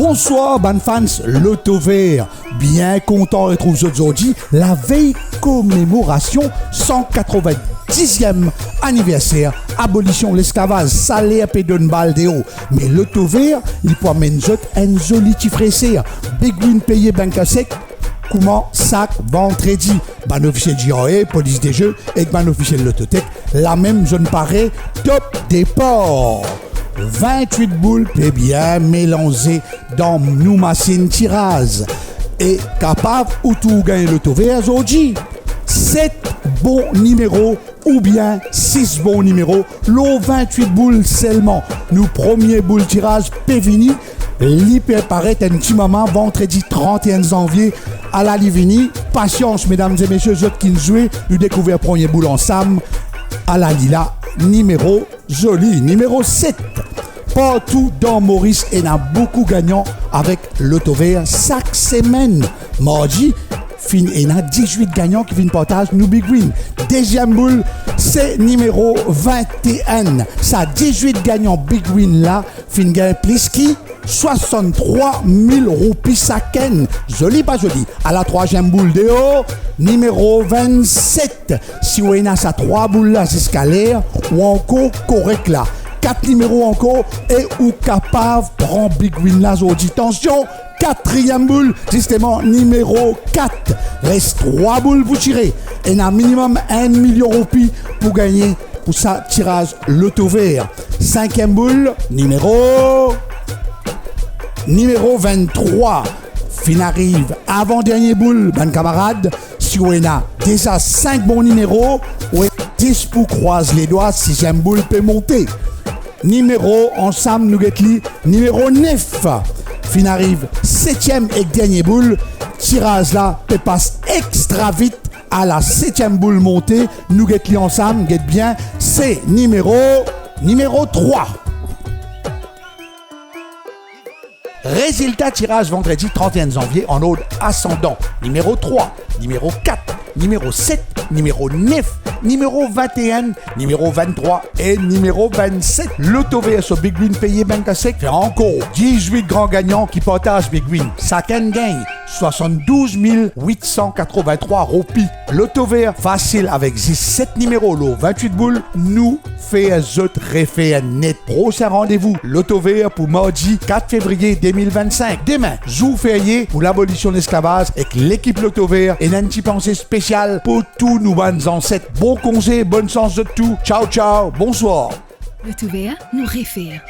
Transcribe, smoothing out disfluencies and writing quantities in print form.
Bonsoir, ban fans, Loto Vert. Bien content de retrouver aujourd'hui la veille commémoration 190e anniversaire abolition de l'esclavage salaire pédon baldéo. Mais Loto Vert, il peut amener un joli tifressé. Big win payé banque sec. Comment sac vendredi, ban officiel JOE, police des jeux et ban officiel Lototech, la même zone paraît, top départ. 28 boules peut bien mélanger dans nos machines tirage et capable ou tout gagner Loto Vert aujourd'hui. 7 bons numéros ou bien 6 bons numéros, l'eau 28 boules seulement. Nous premier boule tirage pévini, l'hyper paraît un petit moment vendredi 31 janvier à la Livini. Patience mesdames et messieurs, autres qui nous jouent, nous découvrons premier boule ensemble à la Lila, numéro joli, numéro 7. Partout dans Maurice, il y a beaucoup gagnants avec Loto Vert chaque semaine. Mardi, il y a 18 gagnants qui viennent partager nous Big Win. Deuxième boule, c'est numéro 21. Ça 18 gagnants Big Win là, fin gagne plus qui 63 000 roupies chacun. Joli pas joli. À la troisième boule de haut, numéro 27. Si vous avez ça 3 boules là jusqu'à l'air, ou encore correct là. 4 numéros encore et ou capable prendre Big Win là aujourd'hui. Attention, quatrième boule, justement numéro 4. Reste 3 boules pour tirer. Et un minimum 1 million de roupies pour gagner pour ça tirage Loto Vert. Cinquième boule, numéro 23. Fin arrive avant-dernier boule, bon camarade. Si vous avez déjà 5 bons numéros, ou 10 pour croiser les doigts, sixième boule peut monter. Numéro, ensemble, nous guettons numéro 9. Fin arrive 7e et dernier boule. Tirage là, peut passe extra vite à la 7e boule montée. Nous guettons ensemble, guette bien. C'est numéro 3. Résultat tirage vendredi 31 janvier en ordre ascendant. Numéro 3, numéro 4, numéro 7, numéro 9, numéro 21, numéro 23 et numéro 27. Loto Vert sur Big Win payé banque sec fait encore 18 grands gagnants qui partagent Big Win. Chacun gagne 72 883 roupies. Loto Vert facile avec 17 numéros, l'eau 28 boules, nous fait un autre réfé net. Prochain rendez-vous, Loto Vert pour mardi 4 février 2025. Demain, jour férié pour l'abolition de l'esclavage avec l'équipe Loto Vert et un petit pensée spéciale pour tous nos bonnes ancêtres. Bon congé, bonne chance de tout. Ciao, ciao, bonsoir. Loto Vert nous réfère.